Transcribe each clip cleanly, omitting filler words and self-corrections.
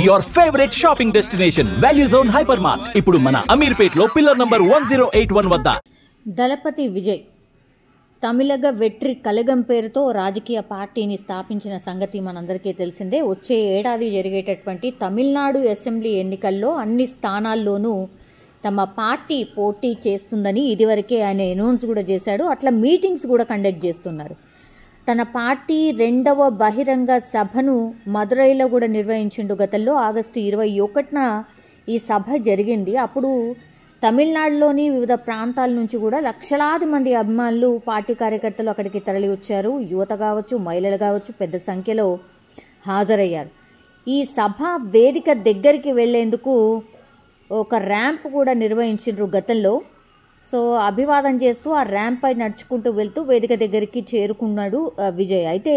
Your favorite shopping destination, Value Zone Hypermart. ఇప్పుడు మన అమీర్పేట్లో pillar number 1081 వద్ద. దళపతి విజయ్ తమిళగ వెట్రి కలగం పేరుతో రాజకీయ పార్టీని స్థాపించిన సంగతి మనందరికీ తెలిసిందే. వచ్చే ఏడాది జరిగేటటువంటి తమిళనాడు అసెంబ్లీ ఎన్నికల్లో అన్ని స్థానాల్లోనూ తమ పార్టీ పోటీ చేస్తుందని ఇదివరకే ఆయన అనౌన్స్ కూడా చేశాడు. అట్లా మీటింగ్స్ కూడా కండక్ట్ చేస్తున్నారు. తన పార్టీ 2వ బహిరంగ సభను మదురైలో కూడా నిర్వహించిండు. గతంలో ఆగస్టు 21న ఈ సభ జరిగింది. అప్పుడు తమిళనాడులోని వివిధ ప్రాంతాల నుంచి కూడా లక్షలాది మంది అభిమానులు, పార్టీ కార్యకర్తలు అక్కడికి తరలి వచ్చారు. యువత కావచ్చు, మహిళలు కావచ్చు, పెద్ద సంఖ్యలో హాజరయ్యారు. ఈ సభ వేదిక దగ్గరికి వెళ్లేందుకు ఒక ర్యాంప్ కూడా నిర్వహించారు గతంలో. సో అభివాదం చేస్తూ ఆ ర్యాంప్ పై నడుచుకుంటూ వెళ్తూ వేదిక దగ్గరికి చేరుకున్నాడు విజయ్. అయితే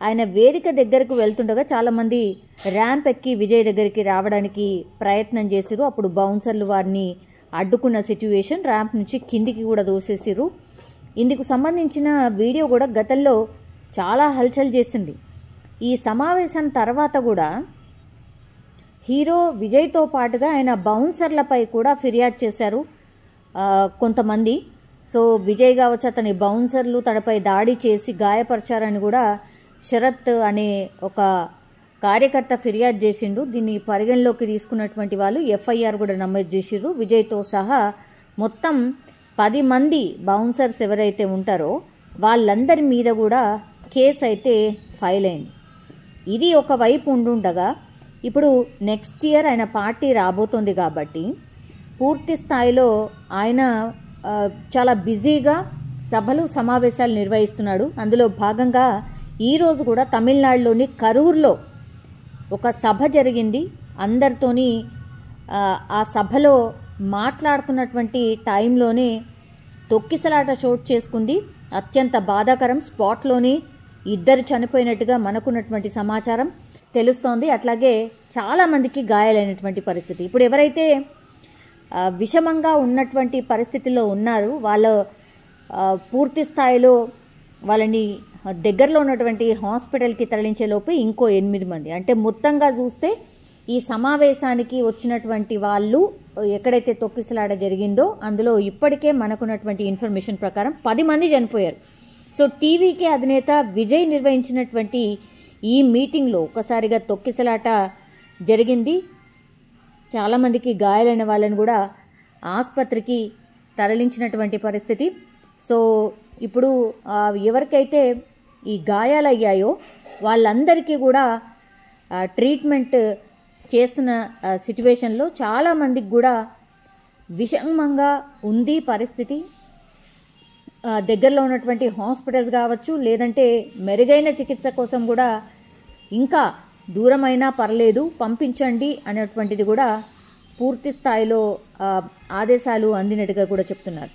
ఆయన వేదిక దగ్గరకు వెళ్తుండగా చాలామంది ర్యాంప్ ఎక్కి విజయ్ దగ్గరికి రావడానికి ప్రయత్నం చేసిరు. అప్పుడు బౌన్సర్లు వారిని అడ్డుకున్న సిట్యువేషన్, ర్యాంప్ నుంచి కిందికి కూడా దోసేసిరు. ఇందుకు సంబంధించిన వీడియో కూడా గతంలో చాలా హల్చల్ చేసింది. ఈ సమావేశం తర్వాత కూడా హీరో విజయ్తో పాటుగా ఆయన బౌన్సర్లపై కూడా ఫిర్యాదు చేశారు కొంతమంది. సో విజయ్ కావచ్చు, అతని బౌన్సర్లు తనపై దాడి చేసి గాయపరిచారని కూడా శరత్ అనే ఒక కార్యకర్త ఫిర్యాదు చేసిండు. దీన్ని పరిగణలోకి తీసుకున్నటువంటి వాళ్ళు ఎఫ్ఐఆర్ కూడా నమోదు చేసిర్రు. విజయ్తో సహా మొత్తం 10 మంది బౌన్సర్స్ ఎవరైతే ఉంటారో వాళ్ళందరి మీద కూడా కేసు అయితే ఫైల్ అయింది. ఇది ఒకవైపు ఉండుండగా ఇప్పుడు నెక్స్ట్ ఇయర్ ఆయన పార్టీ రాబోతోంది కాబట్టి పూర్తి స్థాయిలో ఆయన చాలా బిజీగా సభలు, సమావేశాలు నిర్వహిస్తున్నాడు. అందులో భాగంగా ఈరోజు కూడా తమిళనాడులోని కరూర్లో ఒక సభ జరిగింది. అందరితోని ఆ సభలో మాట్లాడుతున్నటువంటి టైంలోనే తొక్కిసలాట చోటు చేసుకుంది. అత్యంత బాధాకరం. స్పాట్లోనే 2 చనిపోయినట్టుగా మనకున్నటువంటి సమాచారం తెలుస్తోంది. అట్లాగే చాలామందికి గాయాలైనటువంటి పరిస్థితి. ఇప్పుడు ఎవరైతే విషమంగా ఉన్నటువంటి పరిస్థితిలో ఉన్నారు వాళ్ళ పూర్తి స్థాయిలో వాళ్ళని దగ్గరలో ఉన్నటువంటి హాస్పిటల్కి తరలించే లోపు ఇంకో 8 మంది, అంటే మొత్తంగా చూస్తే ఈ సమావేశానికి వచ్చినటువంటి వాళ్ళు ఎక్కడైతే తొక్కిసలాట జరిగిందో అందులో ఇప్పటికే మనకున్నటువంటి ఇన్ఫర్మేషన్ ప్రకారం 10 మంది చనిపోయారు. సో టీవీకి అధినేత విజయ్ నిర్వహించినటువంటి ఈ మీటింగ్లో ఒక్కసారిగా తొక్కిసలాట జరిగింది. చాలామందికి గాయాలైన వాళ్ళని కూడా ఆసుపత్రికి తరలించినటువంటి పరిస్థితి. సో ఇప్పుడు ఎవరికైతే ఈ గాయాలయ్యాయో వాళ్ళందరికీ కూడా ట్రీట్మెంట్ చేస్తున్న సిట్యువేషన్లో చాలామందికి కూడా విషమంగా ఉంది పరిస్థితి. దగ్గరలో ఉన్నటువంటి హాస్పిటల్స్ కావచ్చు, లేదంటే మెరుగైన చికిత్స కోసం కూడా ఇంకా దూరమైనా పర్లేదు పంపించండి అనేటువంటిది కూడా పూర్తి స్థాయిలో ఆదేశాలు అందినట్టుగా కూడా చెప్తున్నారు.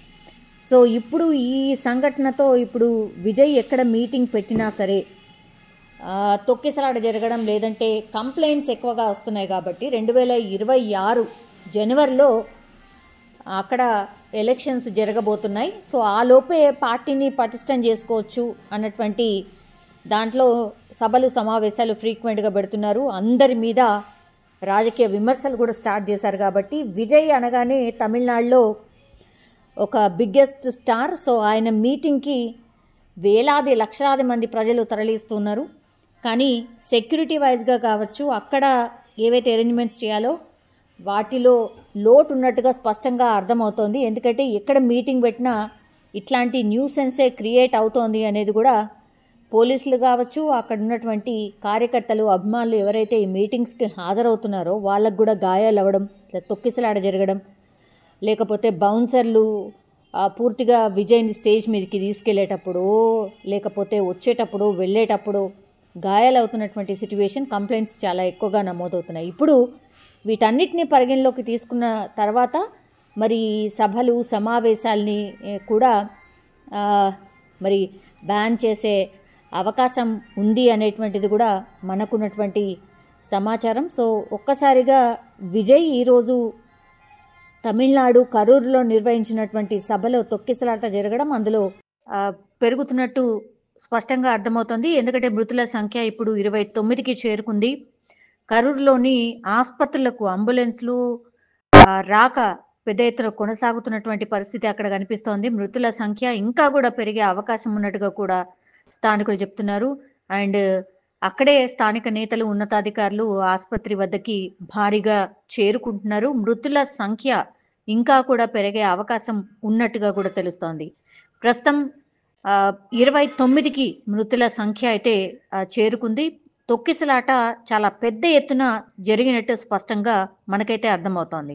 సో ఇప్పుడు ఈ సంఘటనతో ఇప్పుడు విజయ్ ఎక్కడ మీటింగ్ పెట్టినా సరే తొక్కిసలాట జరగడం, లేదంటే కంప్లైంట్స్ ఎక్కువగా వస్తున్నాయి కాబట్టి 2026 జనవరిలో అక్కడ ఎలక్షన్స్ జరగబోతున్నాయి. సో ఆ లోపే పార్టీని పటిష్టం చేసుకోవచ్చు అన్నటువంటి దాంట్లో సభలు, సమావేశాలు ఫ్రీక్వెంట్గా పెడుతున్నారు. అందరి మీద రాజకీయ విమర్శలు కూడా స్టార్ట్ చేశారు కాబట్టి విజయ్ అనగానే తమిళనాడులో ఒక బిగ్గెస్ట్ స్టార్. సో ఆయన మీటింగ్కి వేలాది, లక్షలాది మంది ప్రజలు తరలిస్తున్నారు. కానీ సెక్యూరిటీ వైజ్గా కావచ్చు, అక్కడ ఏవైతే అరేంజ్మెంట్స్ చేయాలో వాటిలో లోటు ఉన్నట్టుగా స్పష్టంగా అర్థమవుతోంది. ఎందుకంటే ఎక్కడ మీటింగ్ పెట్టినా ఇట్లాంటి న్యూసెన్సే క్రియేట్ అవుతోంది అనేది కూడా పోలీసులు కావచ్చు, అక్కడ ఉన్నటువంటి కార్యకర్తలు, అభిమానులు ఎవరైతే ఈ మీటింగ్స్కి హాజరవుతున్నారో వాళ్ళకు కూడా గాయాలు అవ్వడం, తొక్కిసలాట జరగడం, లేకపోతే బౌన్సర్లు పూర్తిగా విజయ్ని స్టేజ్ మీదకి తీసుకెళ్లేటప్పుడు, లేకపోతే వచ్చేటప్పుడు, వెళ్ళేటప్పుడు గాయాలు అవుతున్నటువంటి సిట్యువేషన్, కంప్లైంట్స్ చాలా ఎక్కువగా నమోదవుతున్నాయి. ఇప్పుడు వీటన్నిటిని పరిగణలోకి తీసుకున్న తర్వాత మరి సభలు, సమావేశాలని కూడా మరి బ్యాన్ చేసే అవకాశం ఉంది అనేటువంటిది కూడా మనకున్నటువంటి సమాచారం. సో ఒక్కసారిగా విజయ్ ఈరోజు తమిళనాడు కరూరులో నిర్వహించినటువంటి సభలో తొక్కిసలాట జరగడం, అందులో పెరుగుతున్నట్టు స్పష్టంగా అర్థమవుతుంది. ఎందుకంటే మృతుల సంఖ్య ఇప్పుడు 29కి చేరుకుంది. కరూరులోని ఆస్పత్రులకు అంబులెన్స్‌లు రాక పెద్ద ఎత్తున కొనసాగుతున్నటువంటి పరిస్థితి అక్కడ కనిపిస్తోంది. మృతుల సంఖ్య ఇంకా గూడా పెరిగే అవకాశం ఉన్నట్టుగా కూడా స్థానికులు చెప్తున్నారు. అండ్ అక్కడే స్థానిక నేతలు, ఉన్నతాధికారులు ఆస్పత్రి వద్దకి భారీగా చేరుకుంటున్నారు. మృతుల సంఖ్య ఇంకా కూడా పెరిగే అవకాశం ఉన్నట్టుగా కూడా తెలుస్తోంది. ప్రస్తుతం 29కి మృతుల సంఖ్య అయితే చేరుకుంది. తొక్కిసలాట చాలా పెద్ద ఎత్తున జరిగినట్టు స్పష్టంగా మనకైతే అర్థమవుతోంది.